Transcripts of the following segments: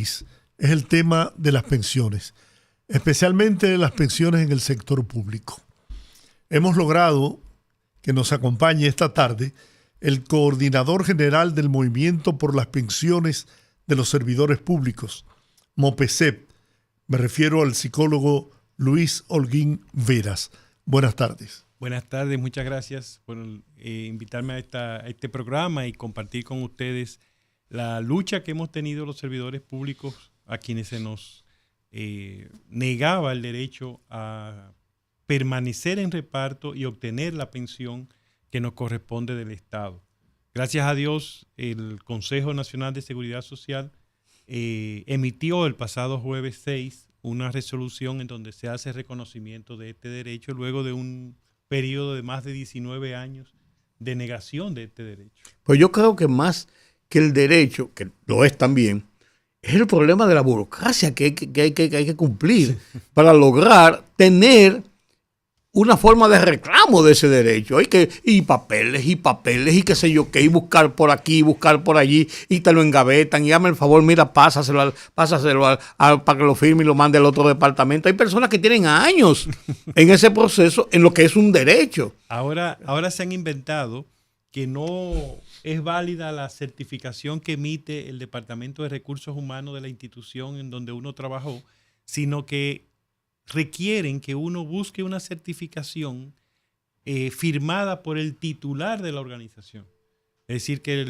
país es el tema de las pensiones, especialmente las pensiones en el sector público. Hemos logrado que nos acompañe esta tarde el coordinador general del Movimiento por las Pensiones de los Servidores Públicos, MOPESEP. Me refiero al psicólogo Luis Holguín Veras. Buenas tardes. Buenas tardes, muchas gracias por invitarme a este programa y compartir con ustedes la lucha que hemos tenido los servidores públicos a quienes se nos negaba el derecho a permanecer en reparto y obtener la pensión que nos corresponde del Estado. Gracias a Dios, el Consejo Nacional de Seguridad Social emitió el pasado jueves 6 una resolución en donde se hace reconocimiento de este derecho luego de un periodo de más de 19 años de negación de este derecho. Pues yo creo que más que el derecho, que lo es también, es el problema de la burocracia que hay que cumplir para lograr tener una forma de reclamo de ese derecho. Y papeles y qué sé yo qué, y buscar por aquí, buscar por allí, y te lo engavetan, y hazme el favor, mira, pásaselo para que lo firme y lo mande al otro departamento. Hay personas que tienen años en ese proceso, en lo que es un derecho. Ahora se han inventado que no es válida la certificación que emite el Departamento de Recursos Humanos de la institución en donde uno trabajó, sino que requieren que uno busque una certificación firmada por el titular de la organización. Es decir, que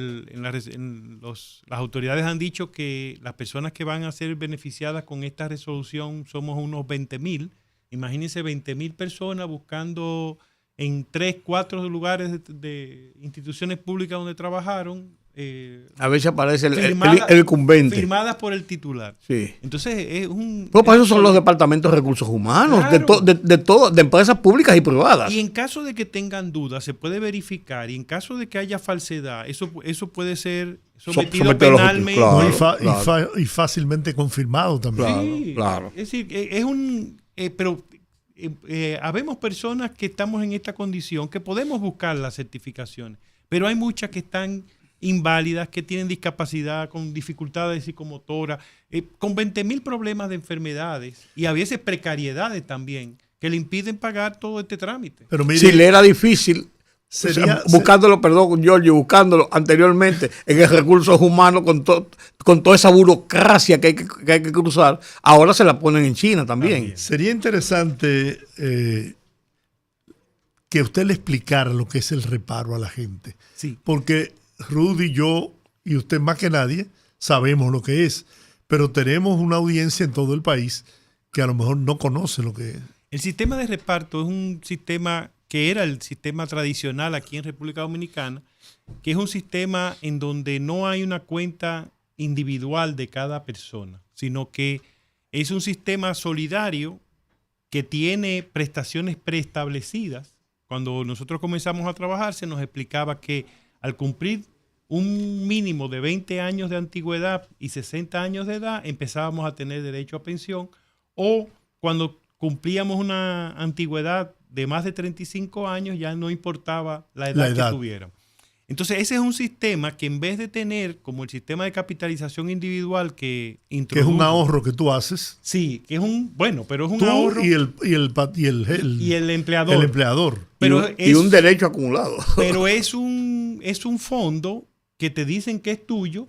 las autoridades han dicho que las personas que van a ser beneficiadas con esta resolución somos unos 20,000. Imagínense 20,000 personas buscando en 3, 4 lugares de instituciones públicas donde trabajajaron. A veces aparece el incumbente. Firmadas por el titular. Sí. Entonces es un... Pero para eso son los departamentos de recursos humanos, claro, de empresas públicas y privadas. Y en caso de que tengan dudas, se puede verificar. Y en caso de que haya falsedad, eso puede ser sometido penalmente. Claro, y fácilmente confirmado también. Sí, claro. Es decir, es un... pero habemos personas que estamos en esta condición, que podemos buscar las certificaciones, pero hay muchas que están inválidas, que tienen discapacidad, con dificultades psicomotoras, con 20,000 problemas de enfermedades y a veces precariedades también, que le impiden pagar todo este trámite. Pero mire, si le era difícil, buscándolo anteriormente en el recursos humanos con toda esa burocracia que hay que cruzar, ahora se la ponen en China también. Sería interesante que usted le explicara lo que es el reparo a la gente. Sí. Porque Rudy, yo y usted más que nadie sabemos lo que es, pero tenemos una audiencia en todo el país que a lo mejor no conoce lo que es. El sistema de reparto es un sistema que era el sistema tradicional aquí en República Dominicana, que es un sistema en donde no hay una cuenta individual de cada persona, sino que es un sistema solidario que tiene prestaciones preestablecidas. Cuando nosotros comenzamos a trabajar, se nos explicaba que al cumplir un mínimo de 20 años de antigüedad y 60 años de edad, empezábamos a tener derecho a pensión, o cuando cumplíamos una antigüedad de más de 35 años, ya no importaba la edad que tuvieran. Entonces, ese es un sistema que en vez de tener como el sistema de capitalización individual que introdujo... Que es un ahorro que tú haces. Sí, que es pero es un tú ahorro... Y el empleador. El empleador. Pero y un derecho acumulado. Pero es un fondo que te dicen que es tuyo,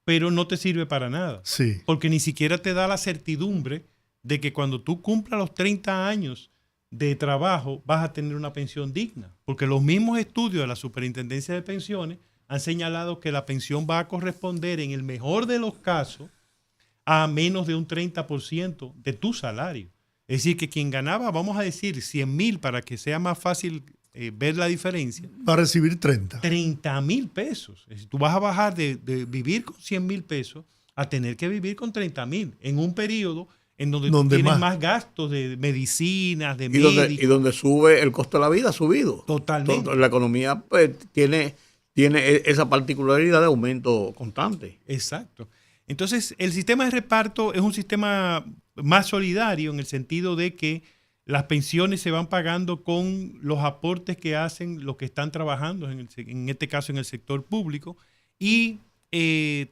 pero no te sirve para nada. Sí. Porque ni siquiera te da la certidumbre de que cuando tú cumplas los 30 años de trabajo vas a tener una pensión digna, porque los mismos estudios de la Superintendencia de Pensiones han señalado que la pensión va a corresponder en el mejor de los casos a menos de un 30% de tu salario. Es decir, que quien ganaba, vamos a decir, 100,000 para que sea más fácil ver la diferencia. Va a recibir 30,000 pesos. Es decir, tú vas a bajar de vivir con 100,000 pesos a tener que vivir con 30,000 en un periodo en donde tú tienes más gastos de medicinas, de médicos. Y donde sube el costo de la vida, ha subido. Totalmente. La economía pues, tiene esa particularidad de aumento constante. Exacto. Entonces, el sistema de reparto es un sistema más solidario en el sentido de que las pensiones se van pagando con los aportes que hacen los que están trabajando, en este caso en el sector público, y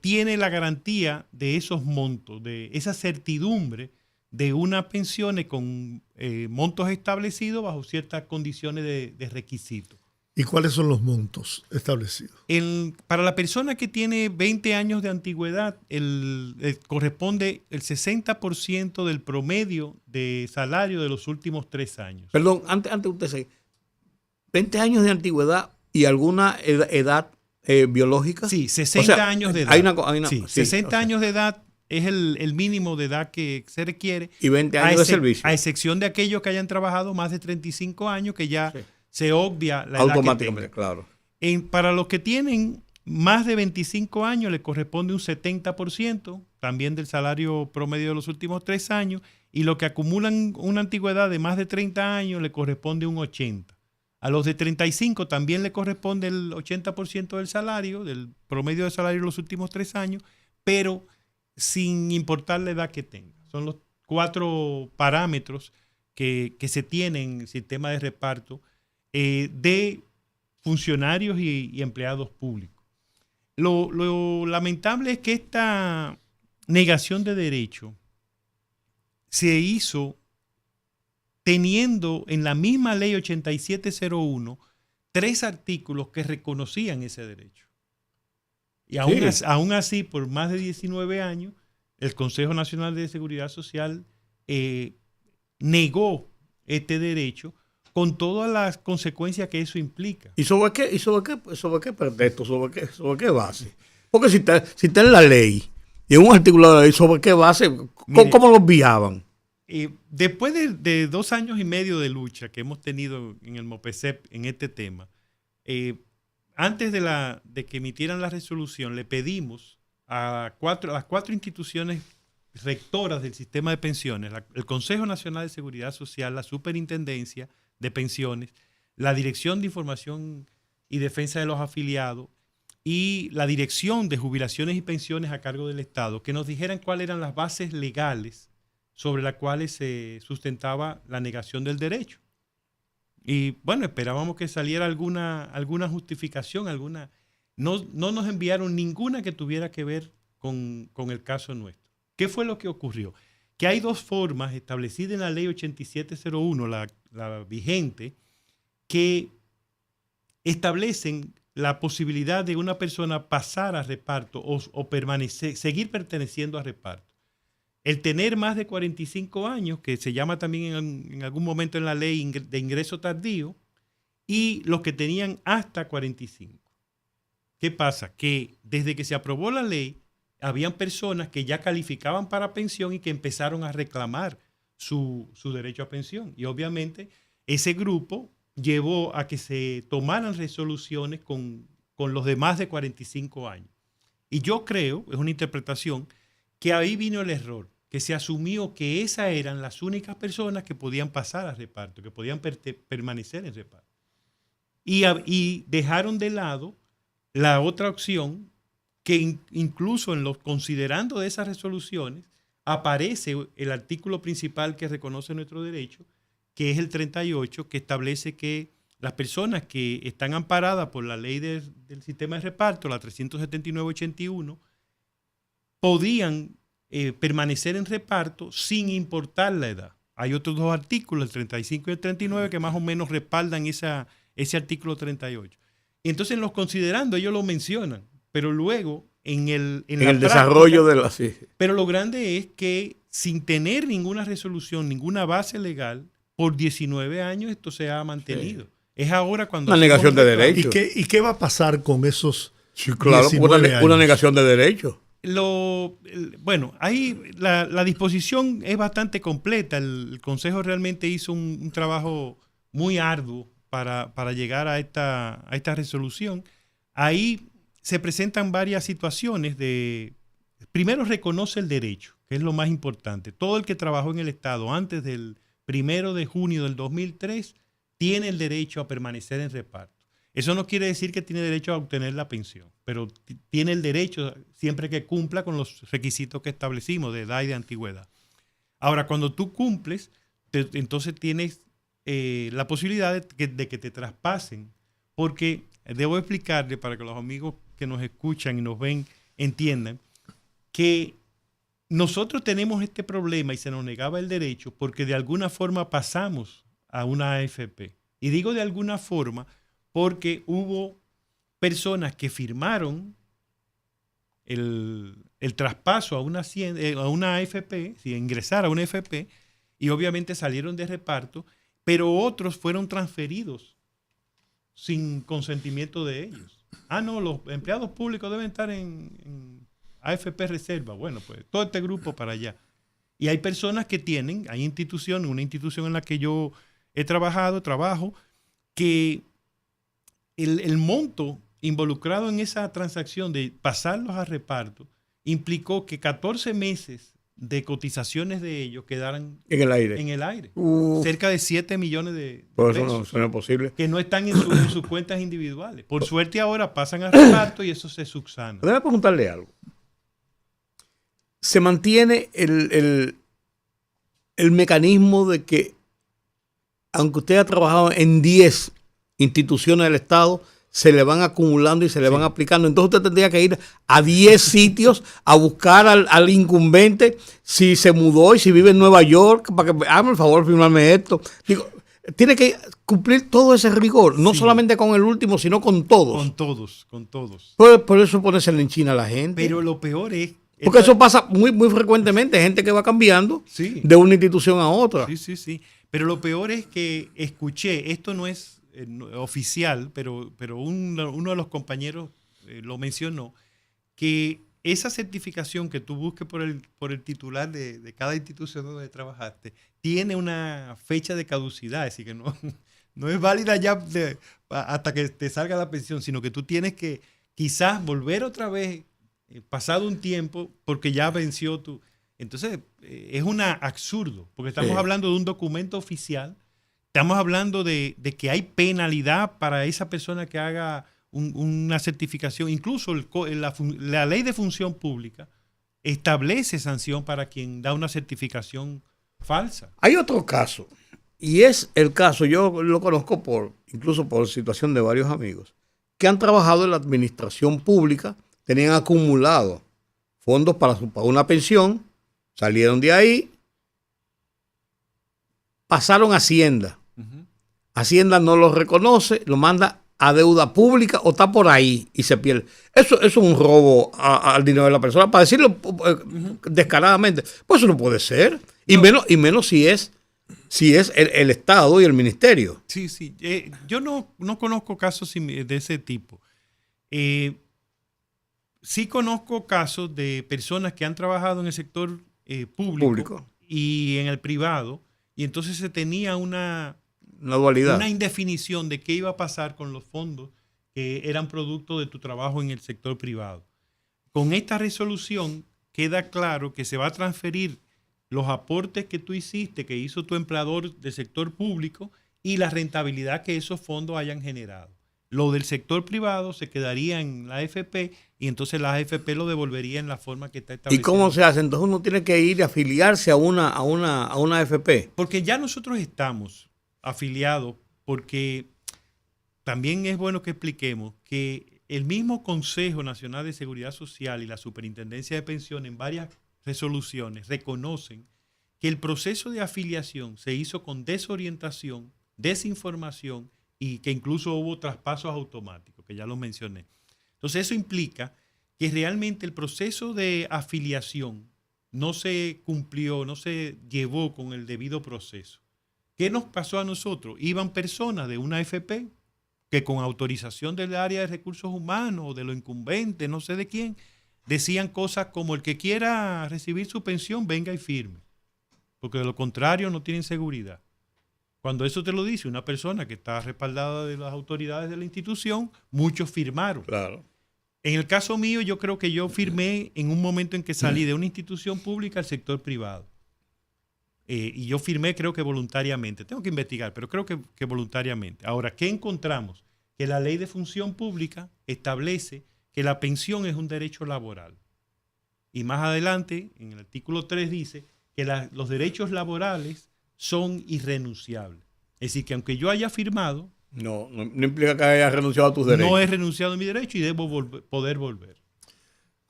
tiene la garantía de esos montos, de esa certidumbre de unas pensiones con montos establecidos bajo ciertas condiciones de requisitos. ¿Y cuáles son los montos establecidos? Para la persona que tiene 20 años de antigüedad, corresponde el 60% del promedio de salario de los últimos 3 años. Perdón, antes usted se... 20 años de antigüedad y alguna edad biológica. Sí, 60 años de edad. Sí, 60 años de edad es el mínimo de edad que se requiere. Y 20 años de servicio. A excepción de aquellos que hayan trabajado más de 35 años, que ya se obvia la edad automáticamente, que claro. Para los que tienen más de 25 años, le corresponde un 70% también del salario promedio de los últimos 3 años, y los que acumulan una antigüedad de más de 30 años, le corresponde un 80%. A los de 35 también le corresponde el 80% del salario, del promedio de salario de los últimos 3 años, pero sin importar la edad que tenga. Son los 4 parámetros que se tienen en el sistema de reparto de funcionarios y empleados públicos. Lo lamentable es que esta negación de derecho se hizo teniendo en la misma ley 8701 3 artículos que reconocían ese derecho. Y aún así, por más de 19 años, el Consejo Nacional de Seguridad Social negó este derecho con todas las consecuencias que eso implica. ¿Y sobre qué pretexto? ¿Sobre qué base? Porque si está en la ley, y en un artículo de la ley, ¿sobre qué base? ¿Cómo lo obviaban? Después de 2 años y medio de lucha que hemos tenido en el MOPESEP en este tema, antes de que emitieran la resolución, le pedimos a las 4 instituciones rectoras del sistema de pensiones, el Consejo Nacional de Seguridad Social, la Superintendencia de Pensiones, la Dirección de Información y Defensa de los Afiliados y la Dirección de Jubilaciones y Pensiones a cargo del Estado, que nos dijeran cuáles eran las bases legales sobre las cuales se sustentaba la negación del derecho. Y bueno, esperábamos que saliera alguna justificación, no nos enviaron ninguna que tuviera que ver con el caso nuestro. ¿Qué fue lo que ocurrió? Que hay 2 formas establecidas en la ley 8701, la vigente, que establecen la posibilidad de una persona pasar a reparto o permanecer, seguir perteneciendo a reparto. El tener más de 45 años, que se llama también en algún momento en la ley de ingreso tardío, y los que tenían hasta 45. ¿Qué pasa? Que desde que se aprobó la ley, habían personas que ya calificaban para pensión y que empezaron a reclamar su derecho a pensión. Y obviamente ese grupo llevó a que se tomaran resoluciones con los de más de 45 años. Y yo creo, es una interpretación, que ahí vino el error, que se asumió que esas eran las únicas personas que podían pasar a reparto, que podían permanecer en reparto. Y dejaron de lado la otra opción, que incluso considerando de esas resoluciones, aparece el artículo principal que reconoce nuestro derecho, que es el 38, que establece que las personas que están amparadas por la ley del sistema de reparto, la 379-81, podían permanecer en reparto sin importar la edad. Hay otros 2 artículos, el 35 y el 39, que más o menos respaldan ese artículo 38. Y entonces, en los considerando, ellos lo mencionan, pero luego en el desarrollo de la... Sí. Pero lo grande es que sin tener ninguna resolución, ninguna base legal, por 19 años esto se ha mantenido. Sí. Es ahora cuando... Una negación de derechos. ¿Y qué va a pasar con esos 19 años? Una negación de derechos. Bueno, ahí la disposición es bastante completa. El Consejo realmente hizo un trabajo muy arduo para llegar a esta resolución. Ahí se presentan varias situaciones primero reconoce el derecho, que es lo más importante. Todo el que trabajó en el Estado antes del 1 de junio del 2003 tiene el derecho a permanecer en reparto. Eso no quiere decir que tiene derecho a obtener la pensión, pero tiene el derecho siempre que cumpla con los requisitos que establecimos de edad y de antigüedad. Ahora, cuando tú cumples, entonces tienes la posibilidad de que te traspasen, porque debo explicarle para que los amigos que nos escuchan y nos ven entiendan que nosotros tenemos este problema y se nos negaba el derecho porque de alguna forma pasamos a una AFP. Y digo de alguna forma porque hubo personas que firmaron el traspaso a una AFP, si ingresar a una AFP, y obviamente salieron de reparto, pero otros fueron transferidos sin consentimiento de ellos. No, los empleados públicos deben estar en AFP Reserva. Bueno, pues todo este grupo para allá. Y hay personas que tienen, hay instituciones, una institución en la que yo he trabajo, que el monto involucrado en esa transacción de pasarlos a reparto implicó que 14 meses de cotizaciones de ellos quedaran en el aire. Cerca de 7 millones de por pesos. Eso no es posible. Que no están en sus cuentas individuales. Por suerte ahora pasan a reparto y eso se subsana. Déjame preguntarle algo. ¿Se mantiene el mecanismo de que, aunque usted ha trabajado en 10 instituciones del Estado, se le van acumulando y se le van aplicando? Entonces usted tendría que ir a 10 sitios a buscar al incumbente si se mudó y si vive en Nueva York, para que hágame el favor de firmarme esto. Digo, tiene que cumplir todo ese rigor, no solamente con el último, sino con todos. Con todos. Por eso ponerse en China a la gente. Pero lo peor es... Porque eso pasa muy, muy frecuentemente, gente que va cambiando de una institución a otra. Sí. Pero lo peor es que escuché, esto no es oficial, pero uno de los compañeros lo mencionó, que esa certificación que tú busques por el titular de cada institución donde trabajaste tiene una fecha de caducidad, es decir, que no es válida ya hasta que te salga la pensión, sino que tú tienes que quizás volver otra vez pasado un tiempo porque ya venció tu... Entonces es un absurdo, porque estamos hablando de un documento oficial. Estamos hablando de que hay penalidad para esa persona que haga una certificación. Incluso la ley de función pública establece sanción para quien da una certificación falsa. Hay otro caso, y es el caso, yo lo conozco incluso por situación de varios amigos, que han trabajado en la administración pública, tenían acumulado fondos para una pensión, salieron de ahí, pasaron a Hacienda. Hacienda no lo reconoce, lo manda a deuda pública o está por ahí y se pierde. Eso es un robo al dinero de la persona, para decirlo descaradamente. Pues eso no puede ser. Y menos si es el Estado y el Ministerio. Sí. Yo no conozco casos de ese tipo. Sí conozco casos de personas que han trabajado en el sector público y en el privado, y entonces se tenía una dualidad, una indefinición de qué iba a pasar con los fondos que eran producto de tu trabajo en el sector privado. Con esta resolución queda claro que se va a transferir los aportes que tú hiciste, que hizo tu empleador del sector público, y la rentabilidad que esos fondos hayan generado. Lo del sector privado se quedaría en la AFP y entonces la AFP lo devolvería en la forma que está establecida. ¿Y cómo se hace? Entonces uno tiene que ir a afiliarse a una AFP. Porque ya nosotros estamos afiliados, porque también es bueno que expliquemos que el mismo Consejo Nacional de Seguridad Social y la Superintendencia de Pensiones en varias resoluciones reconocen que el proceso de afiliación se hizo con desorientación, desinformación, y que incluso hubo traspasos automáticos, que ya lo mencioné. Entonces eso implica que realmente el proceso de afiliación no se cumplió, no se llevó con el debido proceso. ¿Qué nos pasó a nosotros? Iban personas de una AFP que con autorización del área de recursos humanos o de los incumbentes, no sé de quién, decían cosas como: el que quiera recibir su pensión, venga y firme, porque de lo contrario no tienen seguridad. Cuando eso te lo dice una persona que está respaldada de las autoridades de la institución, muchos firmaron. Claro. En el caso mío, yo creo que yo firmé en un momento en que salí de una institución pública al sector privado. Y yo firmé, creo que voluntariamente. Tengo que investigar, pero creo que voluntariamente. Ahora, ¿qué encontramos? Que la ley de función pública establece que la pensión es un derecho laboral. Y más adelante, en el artículo 3 dice que los derechos laborales son irrenunciables. Es decir, que aunque yo haya firmado... No implica que haya renunciado a tus derechos. No he renunciado a mi derecho y debo poder volver.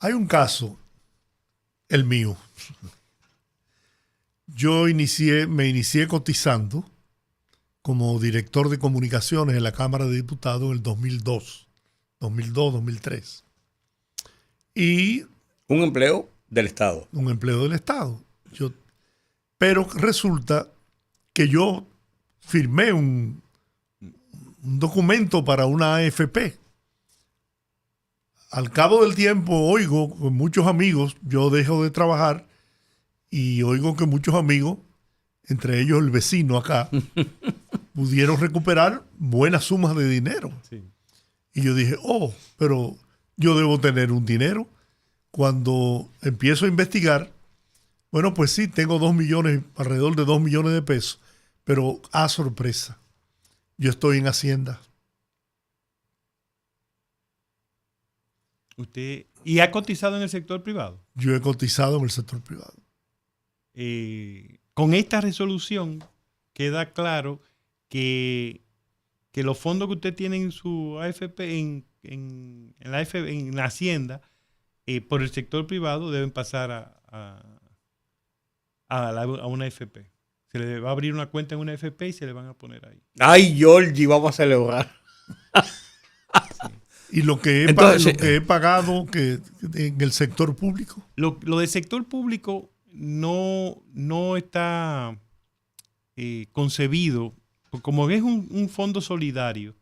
Hay un caso, el mío. Yo me inicié cotizando como director de comunicaciones en la Cámara de Diputados en el 2003. Y un empleo del Estado. Un empleo del Estado. Pero resulta que yo firmé un documento para una AFP. Al cabo del tiempo oigo con muchos amigos, yo dejo de trabajar y oigo que muchos amigos, entre ellos el vecino acá, pudieron recuperar buenas sumas de dinero. Sí. Y yo dije, pero yo debo tener un dinero. Cuando empiezo a investigar, bueno, pues sí, tengo alrededor de 2 millones de pesos, pero sorpresa, yo estoy en Hacienda. ¿Usted y ha cotizado en el sector privado? Yo he cotizado en el sector privado. Con esta resolución queda claro que los fondos que usted tiene en su AFP, en la Hacienda, por el sector privado deben pasar a una AFP. Se le va a abrir una cuenta en una AFP y se le van a poner ahí. Ay, Georgie, vamos a celebrar. Sí. Y lo que he pagado en el sector público. Lo del sector público no está concebido, como es un fondo solidario,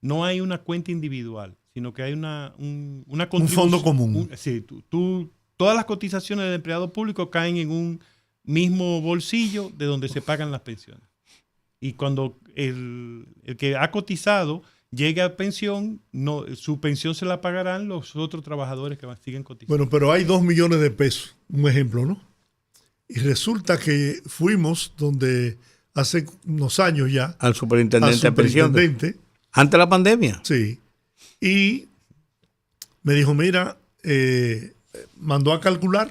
no hay una cuenta individual, sino que hay una contribución. Un fondo común. Sí, todas las cotizaciones del empleado público caen en un mismo bolsillo de donde se pagan las pensiones. Y cuando el que ha cotizado llegue a pensión, su pensión se la pagarán los otros trabajadores que siguen cotizando. Bueno, pero hay 2 millones de pesos, un ejemplo, ¿no? Y resulta que fuimos donde hace unos años ya. Al superintendente de pensiones. Antes de la pandemia. Sí. Y me dijo, mira, mandó a calcular,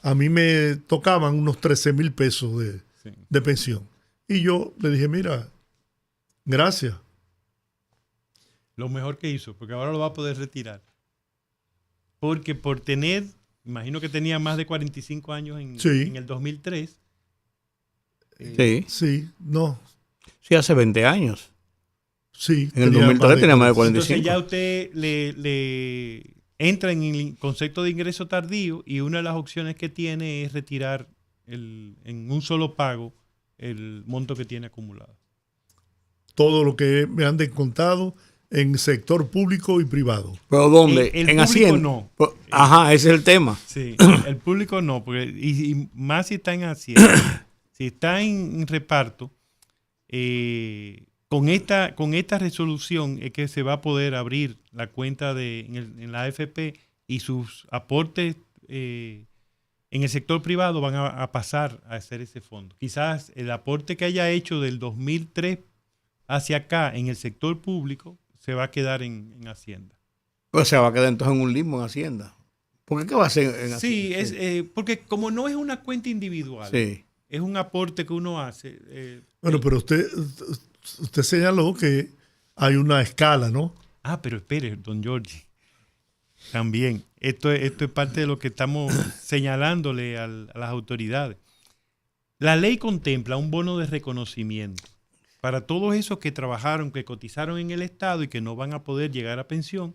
a mí me tocaban unos 13,000 pesos de pensión. Y yo le dije, mira, gracias. Lo mejor que hizo, porque ahora lo va a poder retirar. Porque por tener, imagino que tenía más de 45 años en el 2003. Sí, no. Sí, hace 20 años. Sí. En el 2003 tenía más de 45. Entonces ya usted le entra en el concepto de ingreso tardío y una de las opciones que tiene es retirar en un solo pago el monto que tiene acumulado. Todo lo que me han descontado en sector público y privado. ¿Pero dónde? El en público Hacienda. No. Ajá, ese es el tema. Sí, el público no, porque y más si está en Hacienda. Si está en reparto, con esta resolución es que se va a poder abrir la cuenta en la AFP y sus aportes en el sector privado van a pasar a hacer ese fondo. Quizás el aporte que haya hecho del 2003 hacia acá en el sector público se va a quedar en Hacienda. Pues se va a quedar entonces en un limbo en Hacienda. ¿Por qué va a ser en Hacienda? Sí, porque como no es una cuenta individual, es un aporte que uno hace. Bueno, pero usted señaló que hay una escala, ¿no? Pero espere, don Georgie. También, esto es parte de lo que estamos señalándole a las autoridades. La ley contempla un bono de reconocimiento para todos esos que trabajaron, que cotizaron en el Estado y que no van a poder llegar a pensión.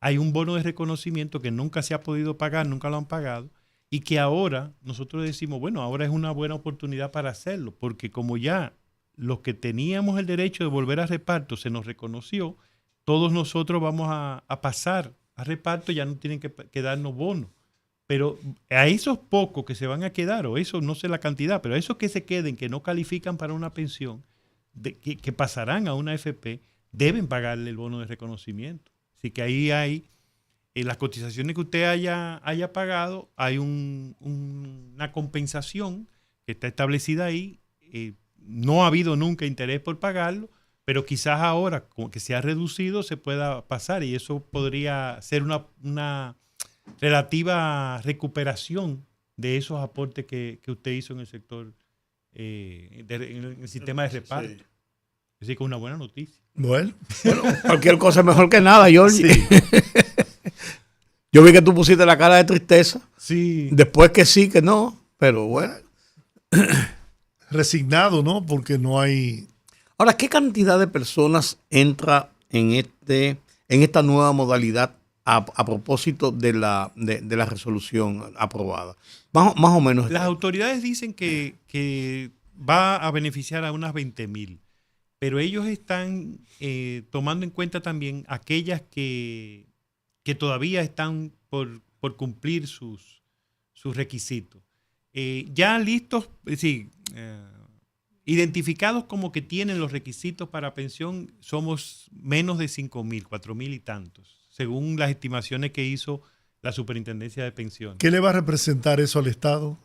Hay un bono de reconocimiento que nunca se ha podido pagar, nunca lo han pagado, y que ahora nosotros decimos, bueno, ahora es una buena oportunidad para hacerlo, porque como ya los que teníamos el derecho de volver a reparto se nos reconoció, todos nosotros vamos a pasar a reparto, ya no tienen que darnos bonos. Pero a esos pocos que se van a quedar, o eso no sé la cantidad, pero a esos que se queden, que no califican para una pensión, que pasarán a una AFP, deben pagarle el bono de reconocimiento. Así que ahí hay, en las cotizaciones que usted haya pagado, hay una compensación que está establecida ahí. No ha habido nunca interés por pagarlo, pero quizás ahora, como que se ha reducido, se pueda pasar y eso podría ser una relativa recuperación de esos aportes que usted hizo en el sector, en el sistema de reparto. Sí. Así que es una buena noticia. Bueno, cualquier cosa es mejor que nada, Georgie. Sí. Yo vi que tú pusiste la cara de tristeza. Sí. Después que sí, que no. Pero bueno. Resignado, ¿no? Porque no hay... Ahora, ¿qué cantidad de personas entra en esta nueva modalidad a propósito de la resolución aprobada? Más o menos. Las autoridades dicen que va a beneficiar a unas 20,000, pero ellos están tomando en cuenta también aquellas que todavía están por cumplir sus requisitos. Ya listos, sí, identificados como que tienen los requisitos para pensión, somos menos de 5,000, 4,000 y tantos, según las estimaciones que hizo la Superintendencia de Pensiones. ¿Qué le va a representar eso al Estado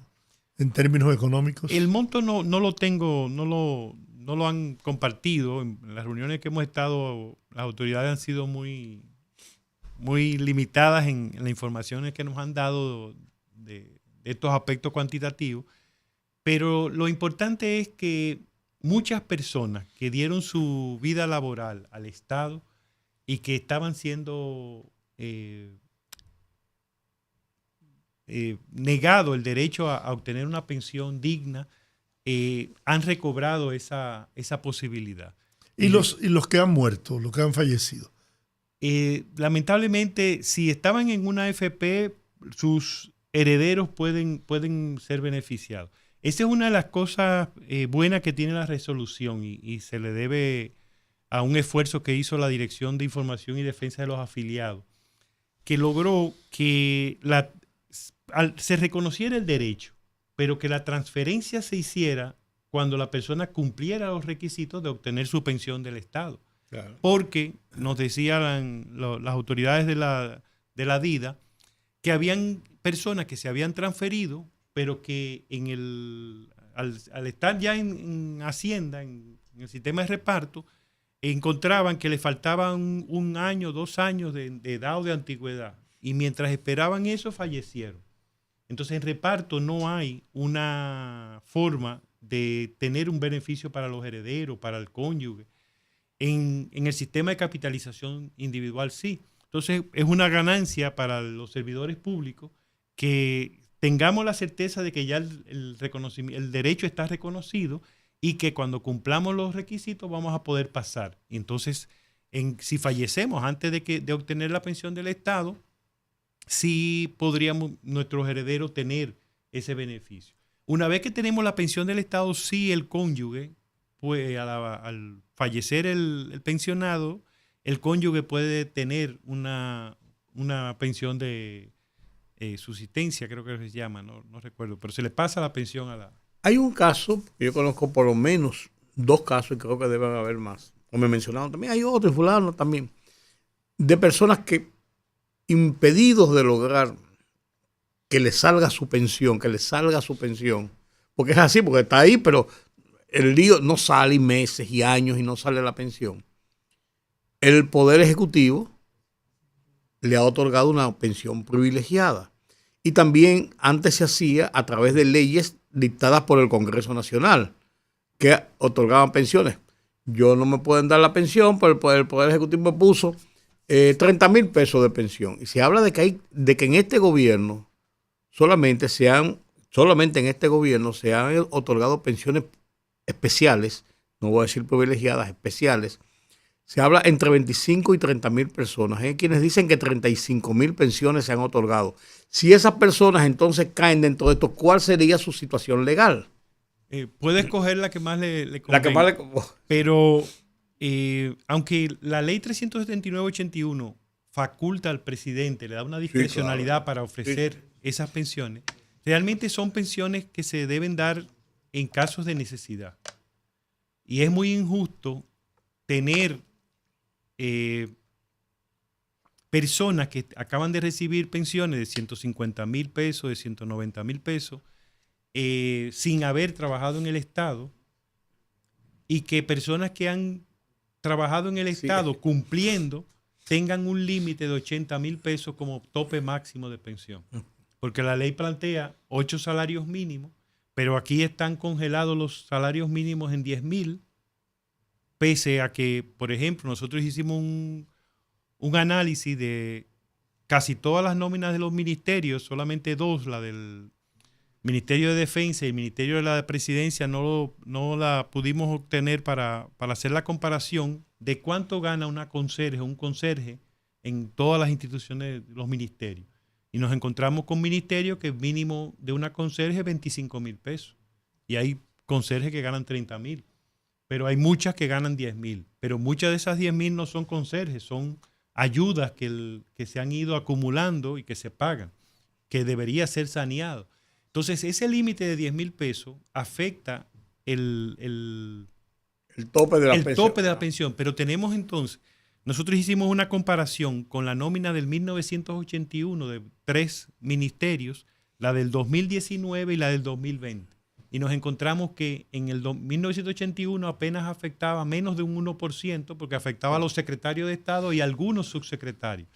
en términos económicos? El monto no lo tengo, no lo han compartido. En las reuniones que hemos estado, las autoridades han sido muy, muy limitadas en las informaciones que nos han dado de estos aspectos cuantitativos. Pero lo importante es que muchas personas que dieron su vida laboral al Estado y que estaban siendo negado el derecho a obtener una pensión digna, han recobrado esa posibilidad. ¿Y los que han muerto, los que han fallecido? Lamentablemente, si estaban en una AFP, sus herederos pueden ser beneficiados. Esa es una de las cosas buenas que tiene la resolución y se le debe a un esfuerzo que hizo la Dirección de Información y Defensa de los Afiliados, que logró que se reconociera el derecho, pero que la transferencia se hiciera cuando la persona cumpliera los requisitos de obtener su pensión del Estado. Claro. Porque nos decían las autoridades de la DIDA que habían personas que se habían transferido, pero que al estar ya en Hacienda, en el sistema de reparto, encontraban que le faltaban un año, 2 años de edad o de antigüedad. Y mientras esperaban eso, fallecieron. Entonces, en reparto no hay una forma de tener un beneficio para los herederos, para el cónyuge. En el sistema de capitalización individual sí. Entonces, es una ganancia para los servidores públicos que tengamos la certeza de que ya el derecho está reconocido y que cuando cumplamos los requisitos vamos a poder pasar. Y entonces, si fallecemos antes de obtener la pensión del Estado, sí podríamos nuestros herederos tener ese beneficio. Una vez que tenemos la pensión del Estado, sí el cónyuge, pues al fallecer el pensionado, el cónyuge puede tener una pensión de subsistencia, creo que se llama, no recuerdo, pero se le pasa la pensión a la... Hay un caso, yo conozco por lo menos 2 casos, y creo que deben haber más, o me mencionaron también, hay otro, y fulano también, de personas que impedidos de lograr que le salga su pensión, porque es así, porque está ahí, pero el lío no sale meses y años y no sale la pensión. El Poder Ejecutivo le ha otorgado una pensión privilegiada. Y también antes se hacía a través de leyes dictadas por el Congreso Nacional, que otorgaban pensiones. Yo no me pueden dar la pensión, pero el Poder Ejecutivo me puso 30,000 pesos de pensión. Y se habla de que en este gobierno solamente en este gobierno se han otorgado pensiones especiales, no voy a decir privilegiadas, especiales. Se habla entre 25 y 30,000 personas. Hay quienes dicen que 35,000 pensiones se han otorgado. Si esas personas entonces caen dentro de esto, ¿cuál sería su situación legal? Puede escoger la que más le convenga. La que más le... Pero aunque la ley 379/81 faculta al presidente, le da una discrecionalidad, sí, claro, para ofrecer esas pensiones, realmente son pensiones que se deben dar en casos de necesidad. Y es muy injusto tener personas que acaban de recibir pensiones de 150,000 pesos, de 190,000 pesos, sin haber trabajado en el Estado, y que personas que han trabajado en el Estado, sí, cumpliendo, tengan un límite de 80,000 pesos como tope máximo de pensión. Porque la ley plantea 8 salarios mínimos, pero aquí están congelados los salarios mínimos en 10,000, pese a que, por ejemplo, nosotros hicimos un análisis de casi todas las nóminas de los ministerios, solamente dos, la del Ministerio de Defensa y el Ministerio de la Presidencia, no la pudimos obtener para hacer la comparación de cuánto gana una conserje o un conserje en todas las instituciones de los ministerios. Y nos encontramos con ministerios que el mínimo de una conserje es 25,000 pesos. Y hay conserjes que ganan 30,000. Pero hay muchas que ganan 10,000. Pero muchas de esas 10,000 no son conserjes, son ayudas que se han ido acumulando y que se pagan, que debería ser saneado. Entonces, ese límite de 10,000 pesos afecta el tope de la tope de la pensión. Pero tenemos entonces, nosotros hicimos una comparación con la nómina del 1981 de 3 ministerios, la del 2019 y la del 2020. Y nos encontramos que en el 1981 apenas afectaba menos de un 1%, porque afectaba a los secretarios de Estado y a algunos subsecretarios.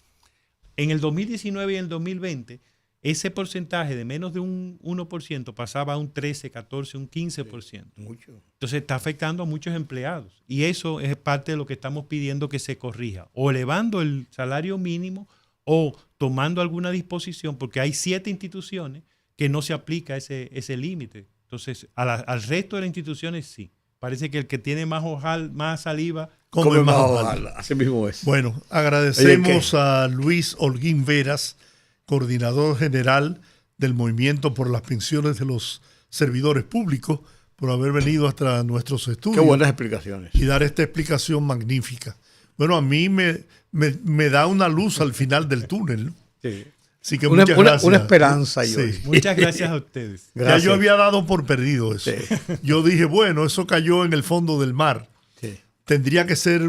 En el 2019 y en el 2020, ese porcentaje de menos de un 1% pasaba a un 13, 14, un 15%. Sí, mucho. Entonces está afectando a muchos empleados. Y eso es parte de lo que estamos pidiendo que se corrija. O elevando el salario mínimo o tomando alguna disposición, porque hay 7 instituciones que no se aplica ese límite. Entonces, al resto de las instituciones sí. Parece que el que tiene más saliva come más hojalata. Así mismo es. Bueno, agradecemos a Luis Holguín Veras, coordinador general del Movimiento por las Pensiones de los Servidores Públicos, por haber venido hasta nuestros estudios. Qué buenas explicaciones. Y dar esta explicación magnífica. Bueno, a mí me da una luz al final del túnel, ¿no? Sí. Así que muchas gracias. Una esperanza. Sí. Muchas gracias a ustedes. Gracias. Ya yo había dado por perdido eso. Sí. Yo dije, bueno, eso cayó en el fondo del mar. Sí. Tendría que ser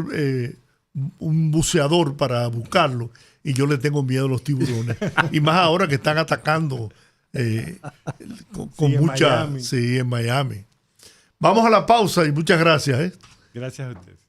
un buceador para buscarlo. Y yo le tengo miedo a los tiburones. Y más ahora que están atacando con mucha... Miami. Sí, en Miami. Vamos a la pausa y muchas gracias. Gracias a ustedes.